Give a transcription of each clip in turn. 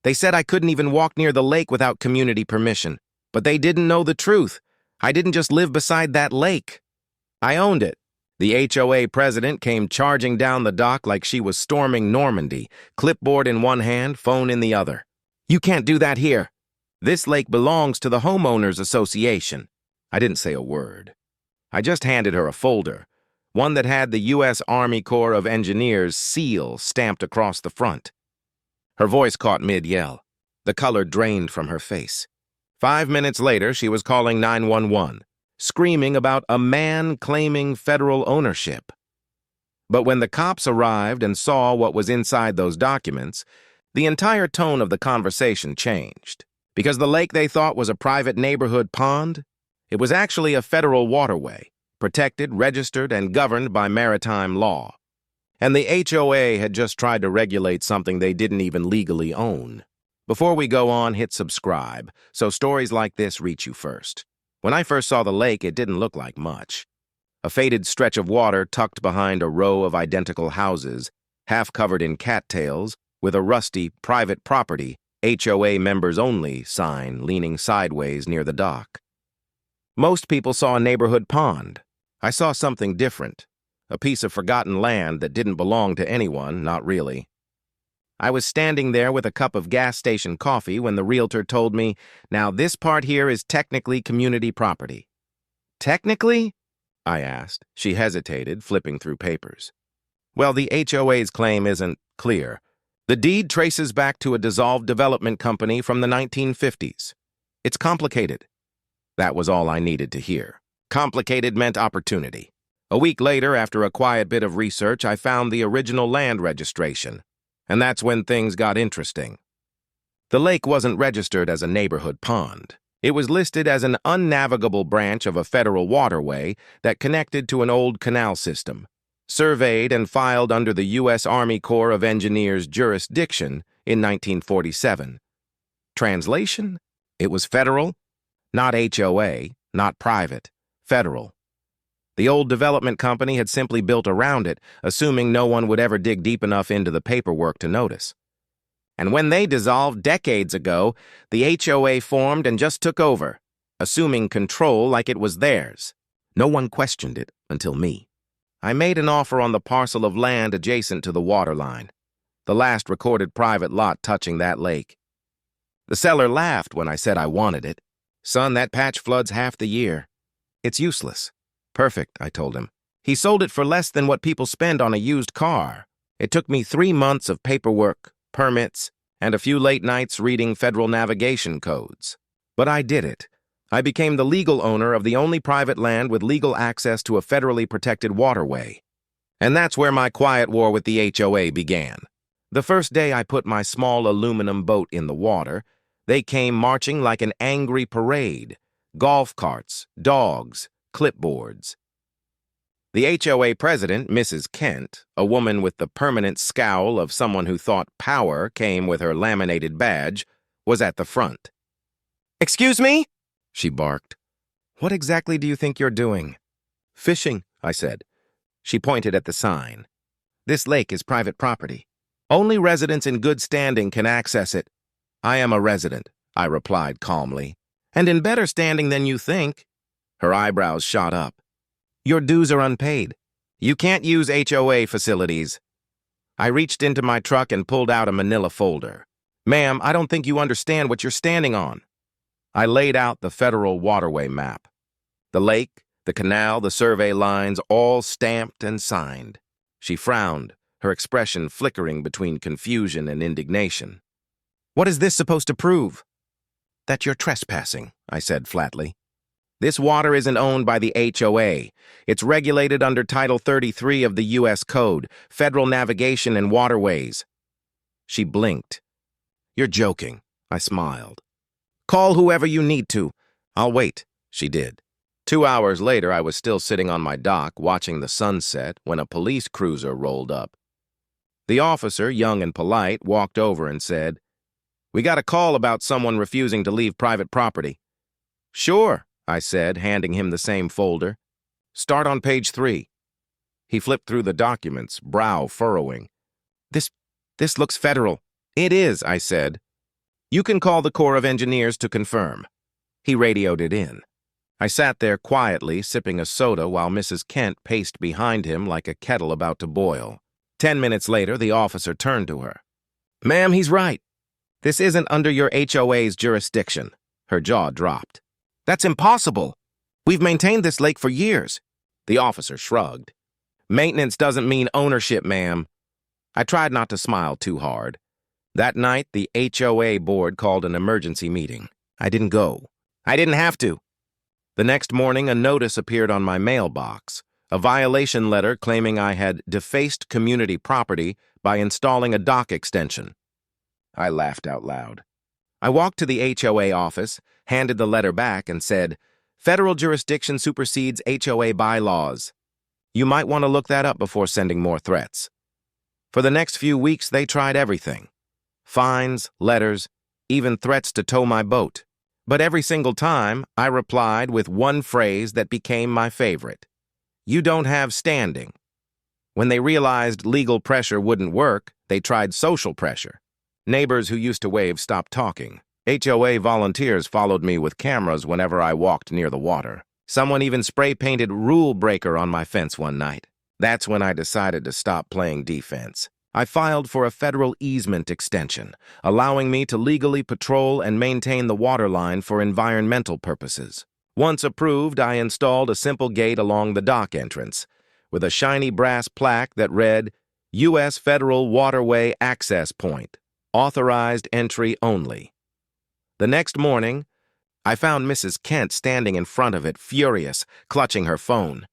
They said I couldn't even walk near the lake without community permission. But they didn't know the truth. I didn't just live beside that lake. I owned it. The HOA president came charging down the dock like she was storming Normandy, clipboard in one hand, phone in the other. You can't do that here. This lake belongs to the Homeowners Association. I didn't say a word. I just handed her a folder, one that had the U.S. Army Corps of Engineers seal stamped across the front. Her voice caught mid-yell. The color drained from her face. 5 minutes later, she was calling 911, screaming about a man claiming federal ownership. But when the cops arrived and saw what was inside those documents, the entire tone of the conversation changed. Because the lake they thought was a private neighborhood pond, it was actually a federal waterway, protected, registered, and governed by maritime law. And the HOA had just tried to regulate something they didn't even legally own. Before we go on, hit subscribe, so stories like this reach you first. When I first saw the lake, it didn't look like much. A faded stretch of water tucked behind a row of identical houses, half covered in cattails, with a rusty, private property, HOA members only sign leaning sideways near the dock. Most people saw a neighborhood pond. I saw something different, a piece of forgotten land that didn't belong to anyone, not really. I was standing there with a cup of gas station coffee when the realtor told me, now this part here is technically community property. Technically? I asked. She hesitated, flipping through papers. Well, the HOA's claim isn't clear. The deed traces back to a dissolved development company from the 1950s. It's complicated. That was all I needed to hear. Complicated meant opportunity. A week later, after a quiet bit of research, I found the original land registration. And that's when things got interesting. The lake wasn't registered as a neighborhood pond. It was listed as an unnavigable branch of a federal waterway that connected to an old canal system, surveyed and filed under the U.S. Army Corps of Engineers jurisdiction in 1947. Translation? It was federal, not HOA, not private, federal. The old development company had simply built around it, assuming no one would ever dig deep enough into the paperwork to notice. And when they dissolved decades ago, the HOA formed and just took over, assuming control like it was theirs. No one questioned it until me. I made an offer on the parcel of land adjacent to the waterline, the last recorded private lot touching that lake. The seller laughed when I said I wanted it. Son, that patch floods half the year. It's useless. Perfect, I told him. He sold it for less than what people spend on a used car. It took me 3 months of paperwork, permits, and a few late nights reading federal navigation codes. But I did it. I became the legal owner of the only private land with legal access to a federally protected waterway. And that's where my quiet war with the HOA began. The first day I put my small aluminum boat in the water, they came marching like an angry parade. Golf carts, dogs, clipboards. The HOA president, Mrs. Kent, a woman with the permanent scowl of someone who thought power came with her laminated badge, was at the front. "Excuse me?" she barked. "What exactly do you think you're doing?" "Fishing," I said. She pointed at the sign. "This lake is private property. Only residents in good standing can access it." "I am a resident," I replied calmly. "And in better standing than you think." Her eyebrows shot up. "Your dues are unpaid. You can't use HOA facilities." I reached into my truck and pulled out a manila folder. "Ma'am, I don't think you understand what you're standing on." I laid out the Federal Waterway map. The lake, the canal, the survey lines, all stamped and signed. She frowned, her expression flickering between confusion and indignation. "What is this supposed to prove?" "That you're trespassing," I said flatly. "This water isn't owned by the HOA. It's regulated under Title 33 of the U.S. Code, Federal Navigation and Waterways." She blinked. "You're joking," I smiled. "Call whoever you need to. I'll wait." She did. 2 hours later, I was still sitting on my dock watching the sunset when a police cruiser rolled up. The officer, young and polite, walked over and said, "We got a call about someone refusing to leave private property." "Sure," I said, handing him the same folder. "Start on page 3. He flipped through the documents, brow furrowing. This looks federal." "It is," I said. You can call the Corps of Engineers to confirm. He radioed it in. I sat there quietly, sipping a soda while Mrs. Kent paced behind him like a kettle about to boil. 10 minutes later, the officer turned to her. "Ma'am, he's right. This isn't under your HOA's jurisdiction." Her jaw dropped. "That's impossible. We've maintained this lake for years." The officer shrugged. "Maintenance doesn't mean ownership, ma'am." I tried not to smile too hard. That night, the HOA board called an emergency meeting. I didn't go. I didn't have to. The next morning, a notice appeared on my mailbox, a violation letter claiming I had defaced community property by installing a dock extension. I laughed out loud. I walked to the HOA office, handed the letter back, and said, "Federal jurisdiction supersedes HOA bylaws. You might want to look that up before sending more threats." For the next few weeks, they tried everything. Fines, letters, even threats to tow my boat. But every single time, I replied with one phrase that became my favorite. "You don't have standing." When they realized legal pressure wouldn't work, they tried social pressure. Neighbors who used to wave stopped talking. HOA volunteers followed me with cameras whenever I walked near the water. Someone even spray-painted "rule breaker" on my fence one night. That's when I decided to stop playing defense. I filed for a federal easement extension, allowing me to legally patrol and maintain the water line for environmental purposes. Once approved, I installed a simple gate along the dock entrance, with a shiny brass plaque that read, "U.S. Federal Waterway Access Point, authorized entry only." The next morning, I found Mrs. Kent standing in front of it, furious, clutching her phone.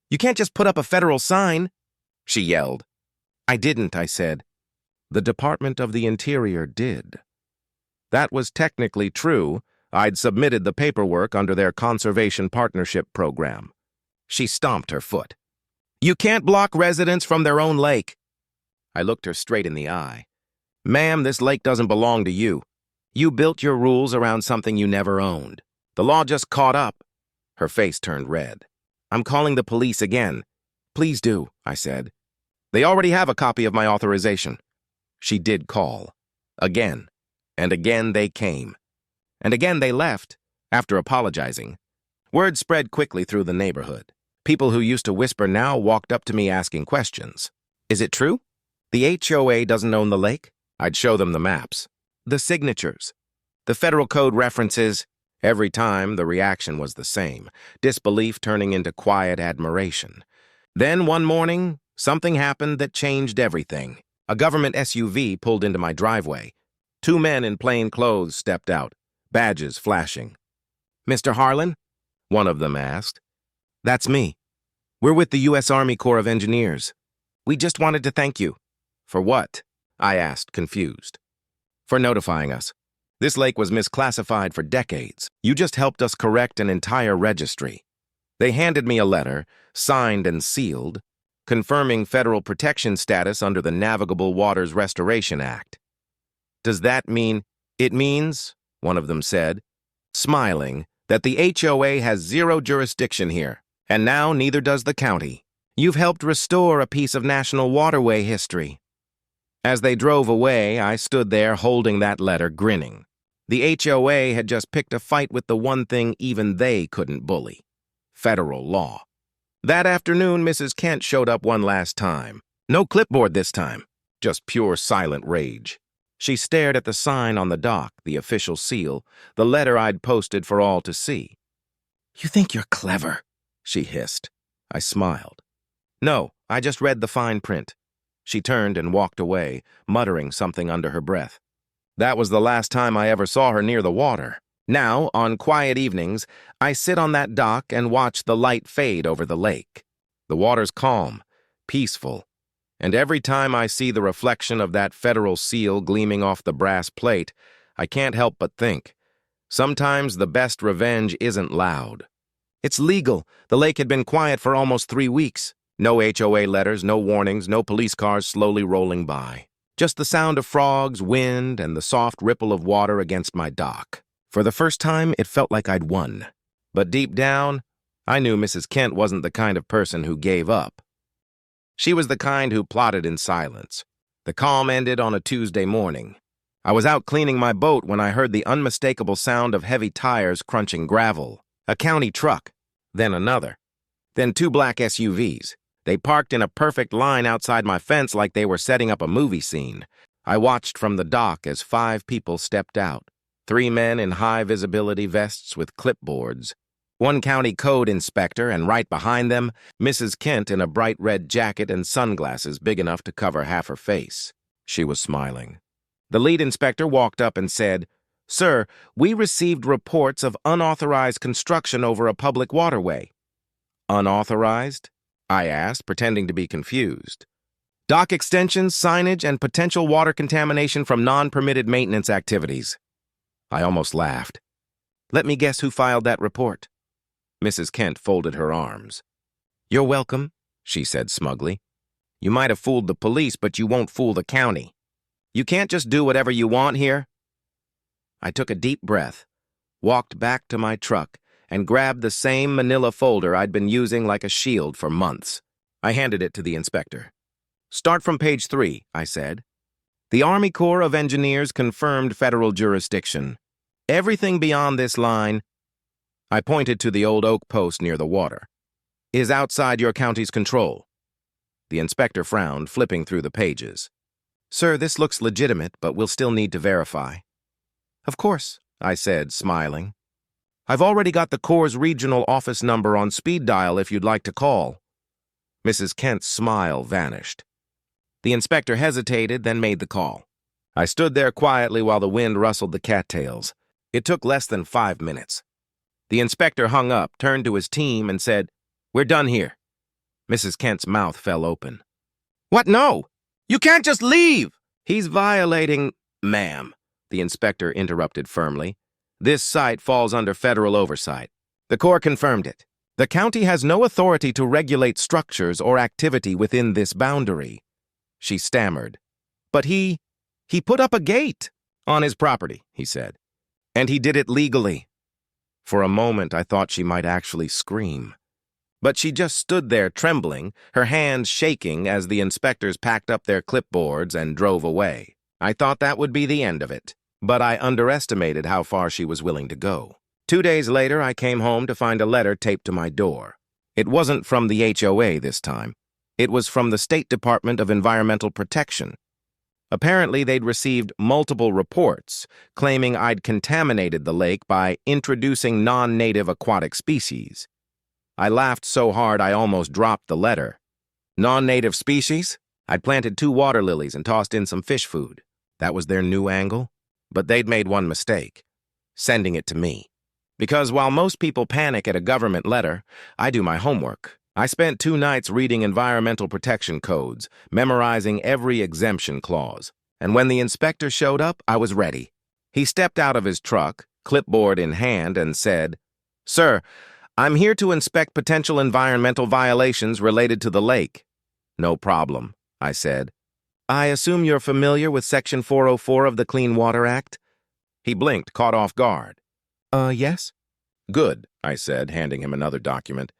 "You can't just put up a federal sign," she yelled. "I didn't," I said. "The Department of the Interior did." That was technically true. I'd submitted the paperwork under their Conservation Partnership Program. She stomped her foot. "You can't block residents from their own lake." I looked her straight in the eye. "Ma'am, this lake doesn't belong to you. You built your rules around something you never owned. The law just caught up." Her face turned red. "I'm calling the police again." "Please do," I said. "They already have a copy of my authorization." She did call. Again. And again they came. And again they left, after apologizing. Word spread quickly through the neighborhood. People who used to whisper now walked up to me asking questions. "Is it true? The HOA doesn't own the lake?" I'd show them the maps. "The signatures. The federal code references." Every time, the reaction was the same, disbelief turning into quiet admiration. Then one morning, something happened that changed everything. A government SUV pulled into my driveway. 2 men in plain clothes stepped out, badges flashing. "Mr. Harlan?" one of them asked. "That's me. We're with the U.S. Army Corps of Engineers. We just wanted to thank you." "For what?" I asked, confused. "For notifying us. This lake was misclassified for decades. You just helped us correct an entire registry." They handed me a letter, signed and sealed, confirming federal protection status under the Navigable Waters Restoration Act. "Does that mean—" "It means," one of them said, smiling, "that the HOA has zero jurisdiction here, and now neither does the county. You've helped restore a piece of national waterway history." As they drove away, I stood there holding that letter, grinning. The HOA had just picked a fight with the one thing even they couldn't bully: federal law. That afternoon, Mrs. Kent showed up one last time. No clipboard this time, just pure silent rage. She stared at the sign on the dock, the official seal, the letter I'd posted for all to see. "You think you're clever," she hissed. I smiled. "No, I just read the fine print." She turned and walked away, muttering something under her breath. That was the last time I ever saw her near the water. Now, on quiet evenings, I sit on that dock and watch the light fade over the lake. The water's calm, peaceful, and every time I see the reflection of that federal seal gleaming off the brass plate, I can't help but think, sometimes the best revenge isn't loud. It's legal. The lake had been quiet for almost 3 weeks. No HOA letters, no warnings, no police cars slowly rolling by. Just the sound of frogs, wind, and the soft ripple of water against my dock. For the first time, it felt like I'd won. But deep down, I knew Mrs. Kent wasn't the kind of person who gave up. She was the kind who plotted in silence. The calm ended on a Tuesday morning. I was out cleaning my boat when I heard the unmistakable sound of heavy tires crunching gravel. A county truck, then another, then two black SUVs. They parked in a perfect line outside my fence like they were setting up a movie scene. I watched from the dock as 5 people stepped out. 3 men in high-visibility vests with clipboards. 1 county code inspector, and right behind them, Mrs. Kent in a bright red jacket and sunglasses big enough to cover half her face. She was smiling. The lead inspector walked up and said, "Sir, we received reports of unauthorized construction over a public waterway." "Unauthorized?" I asked, pretending to be confused. "Dock extensions, signage, and potential water contamination from non-permitted maintenance activities." I almost laughed. "Let me guess who filed that report." Mrs. Kent folded her arms. "You're welcome," she said smugly. "You might have fooled the police, but you won't fool the county. You can't just do whatever you want here." I took a deep breath, walked back to my truck, and grabbed the same manila folder I'd been using like a shield for months. I handed it to the inspector. "Start from page 3, I said. "The Army Corps of Engineers confirmed federal jurisdiction. Everything beyond this line," I pointed to the old oak post near the water, "is outside your county's control." The inspector frowned, flipping through the pages. "Sir, this looks legitimate, but we'll still need to verify." "Of course," I said, smiling. "I've already got the Corps' regional office number on speed dial if you'd like to call." Mrs. Kent's smile vanished. The inspector hesitated, then made the call. I stood there quietly while the wind rustled the cattails. It took less than 5 minutes. The inspector hung up, turned to his team, and said, "We're done here." Mrs. Kent's mouth fell open. "What? No! You can't just leave!" "He's violating—" "Ma'am," the inspector interrupted firmly. "This site falls under federal oversight. The Corps confirmed it. The county has no authority to regulate structures or activity within this boundary." She stammered. "But he put up a gate on his property," he said. "And he did it legally." For a moment, I thought she might actually scream. But she just stood there trembling, her hands shaking as the inspectors packed up their clipboards and drove away. I thought that would be the end of it, but I underestimated how far she was willing to go. 2 days later, I came home to find a letter taped to my door. It wasn't from the HOA this time. It was from the State Department of Environmental Protection. Apparently, they'd received multiple reports claiming I'd contaminated the lake by introducing non-native aquatic species. I laughed so hard I almost dropped the letter. Non-native species? I'd planted 2 water lilies and tossed in some fish food. That was their new angle? But they'd made one mistake, sending it to me. Because while most people panic at a government letter, I do my homework. I spent 2 nights reading environmental protection codes, memorizing every exemption clause. And when the inspector showed up, I was ready. He stepped out of his truck, clipboard in hand, and said, "Sir, I'm here to inspect potential environmental violations related to the lake." "No problem," I said. "I assume you're familiar with Section 404 of the Clean Water Act?" He blinked, caught off guard. Yes." "Good," I said, handing him another document.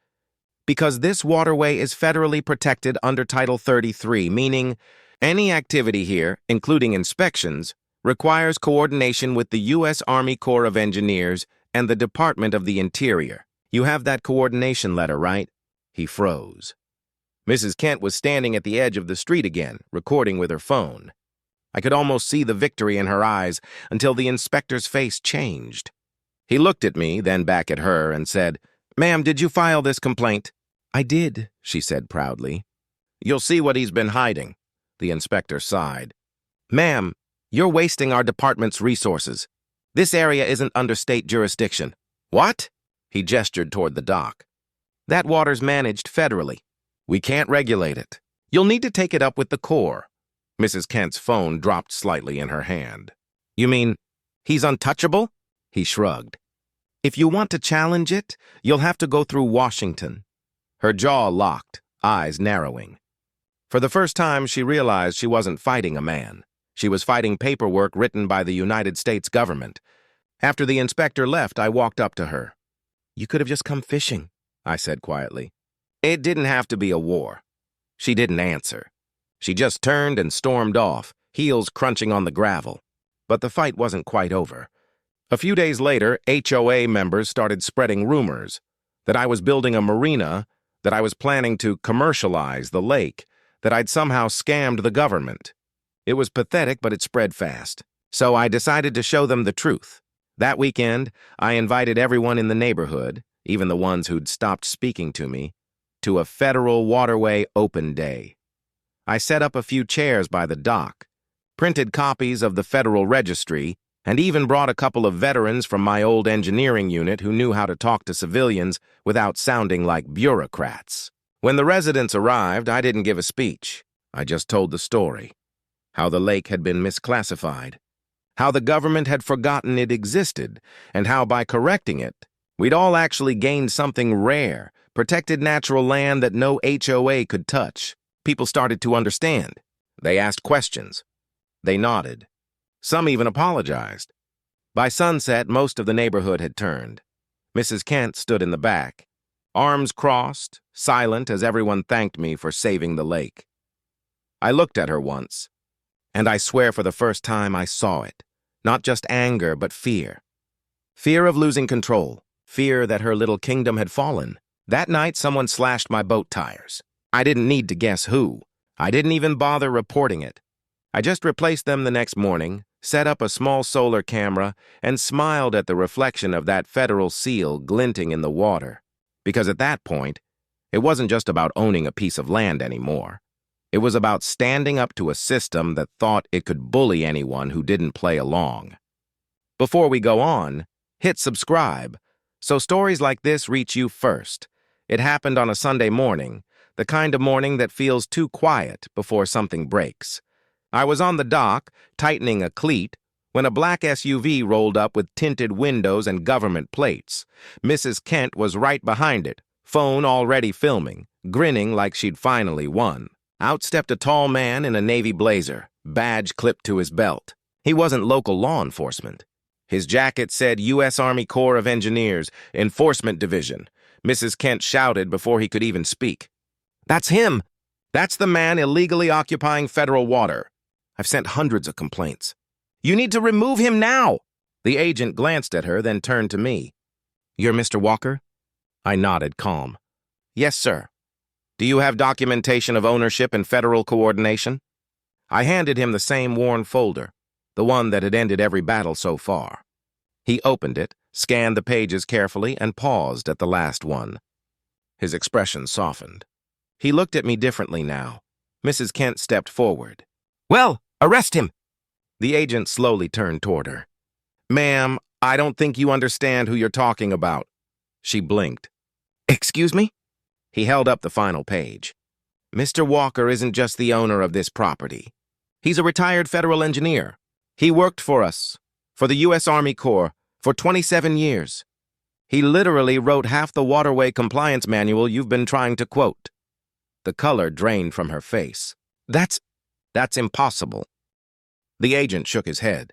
"Because this waterway is federally protected under Title 33, meaning any activity here, including inspections, requires coordination with the U.S. Army Corps of Engineers and the Department of the Interior. You have that coordination letter, right?" He froze. Mrs. Kent was standing at the edge of the street again, recording with her phone. I could almost see the victory in her eyes until the inspector's face changed. He looked at me, then back at her, and said, "Ma'am, did you file this complaint?" "I did," she said proudly. "You'll see what he's been hiding." The inspector sighed. "Ma'am, you're wasting our department's resources. This area isn't under state jurisdiction." "What?" He gestured toward the dock. "That water's managed federally. We can't regulate it. You'll need to take it up with the Corps." Mrs. Kent's phone dropped slightly in her hand. "You mean he's untouchable?" He shrugged. "If you want to challenge it, you'll have to go through Washington." Her jaw locked, eyes narrowing. For the first time, she realized she wasn't fighting a man. She was fighting paperwork written by the United States government. After the inspector left, I walked up to her. "You could have just come fishing," I said quietly. "It didn't have to be a war." She didn't answer. She just turned and stormed off, heels crunching on the gravel. But the fight wasn't quite over. A few days later, HOA members started spreading rumors that I was building a marina, that I was planning to commercialize the lake, that I'd somehow scammed the government. It was pathetic, but it spread fast. So I decided to show them the truth. That weekend, I invited everyone in the neighborhood, even the ones who'd stopped speaking to me, to a Federal Waterway open day. I set up a few chairs by the dock, printed copies of the Federal Registry, and even brought a couple of veterans from my old engineering unit who knew how to talk to civilians without sounding like bureaucrats. When the residents arrived, I didn't give a speech. I just told the story. How the lake had been misclassified. How the government had forgotten it existed, and how by correcting it, we'd all actually gained something rare, protected natural land that no HOA could touch. People started to understand. They asked questions. They nodded. Some even apologized. By sunset, most of the neighborhood had turned. Mrs. Kent stood in the back, arms crossed, silent as everyone thanked me for saving the lake. I looked at her once, and I swear for the first time I saw it. Not just anger, but fear. Fear of losing control. Fear that her little kingdom had fallen. That night, someone slashed my boat tires. I didn't need to guess who. I didn't even bother reporting it. I just replaced them the next morning, set up a small solar camera, and smiled at the reflection of that federal seal glinting in the water. Because at that point, it wasn't just about owning a piece of land anymore. It was about standing up to a system that thought it could bully anyone who didn't play along. Before we go on, hit subscribe, so stories like this reach you first. It happened on a Sunday morning, the kind of morning that feels too quiet before something breaks. I was on the dock, tightening a cleat, when a black SUV rolled up with tinted windows and government plates. Mrs. Kent was right behind it, phone already filming, grinning like she'd finally won. Out stepped a tall man in a navy blazer, badge clipped to his belt. He wasn't local law enforcement. His jacket said U.S. Army Corps of Engineers, Enforcement Division. Mrs. Kent shouted before he could even speak. "That's him! That's the man illegally occupying federal water. I've sent hundreds of complaints. You need to remove him now!" The agent glanced at her, then turned to me. "You're Mr. Walker?" I nodded, calm. "Yes, sir. Do you have documentation of ownership and federal coordination?" I handed him the same worn folder, the one that had ended every battle so far. He opened it, scanned the pages carefully, and paused at the last one. His expression softened. He looked at me differently now. Mrs. Kent stepped forward. "Well, arrest him!" The agent slowly turned toward her. "Ma'am, I don't think you understand who you're talking about." She blinked. "Excuse me?" He held up the final page. "Mr. Walker isn't just the owner of this property. He's a retired federal engineer. He worked for us, for the U.S. Army Corps, for 27 years. He literally wrote half the waterway compliance manual you've been trying to quote." The color drained from her face. That's impossible." The agent shook his head.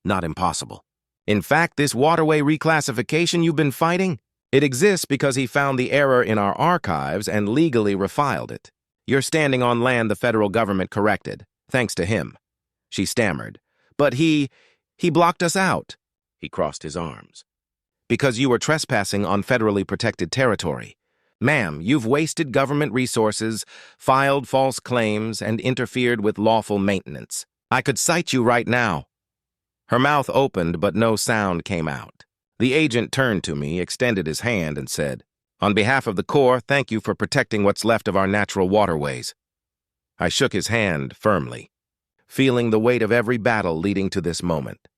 "Not impossible. In fact, this waterway reclassification you've been fighting, it exists because he found the error in our archives and legally refiled it. You're standing on land the federal government corrected, thanks to him." She stammered. "But he blocked us out." He crossed his arms. "Because you were trespassing on federally protected territory. Ma'am, you've wasted government resources, filed false claims, and interfered with lawful maintenance. I could cite you right now." Her mouth opened, but no sound came out. The agent turned to me, extended his hand, and said, "On behalf of the Corps, thank you for protecting what's left of our natural waterways." I shook his hand firmly, feeling the weight of every battle leading to this moment.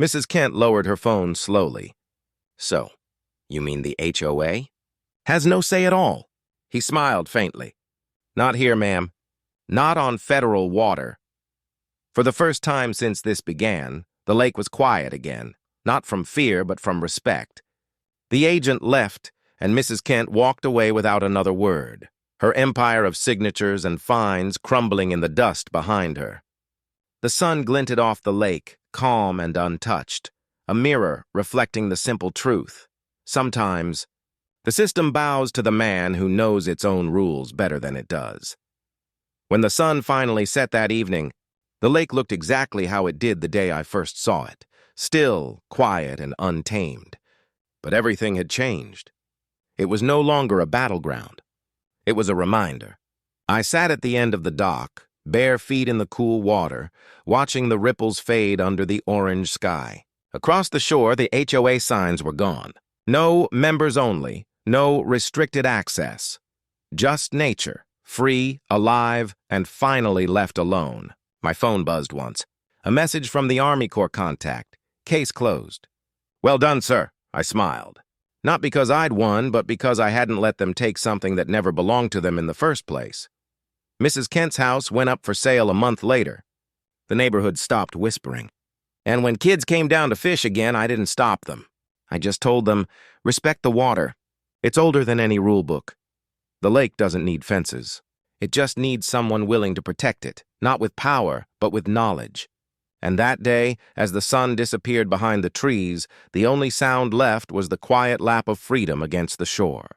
Mrs. Kent lowered her phone slowly. "So, you mean the HOA? Has no say at all?" He smiled faintly. "Not here, ma'am. Not on federal water." For the first time since this began, the lake was quiet again, not from fear but from respect. The agent left, and Mrs. Kent walked away without another word, her empire of signatures and fines crumbling in the dust behind her. The sun glinted off the lake, calm and untouched, a mirror reflecting the simple truth. Sometimes, the system bows to the man who knows its own rules better than it does. When the sun finally set that evening, The lake looked exactly how it did the day I first saw it, still, quiet, and untamed. But everything had changed. It was no longer a battleground. It was a reminder. I sat at the end of the dock, bare feet in the cool water, watching the ripples fade under the orange sky. Across the shore, the HOA signs were gone. No members only, no restricted access. Just nature, free, alive, and finally left alone. My phone buzzed once. A message from the Army Corps contact. Case closed. "Well done, sir," I smiled. Not because I'd won, but because I hadn't let them take something that never belonged to them in the first place. Mrs. Kent's house went up for sale a month later. The neighborhood stopped whispering. And when kids came down to fish again, I didn't stop them. I just told them, respect the water. It's older than any rule book. The lake doesn't need fences. It just needs someone willing to protect it, not with power, but with knowledge. And that day, as the sun disappeared behind the trees, the only sound left was the quiet lap of freedom against the shore.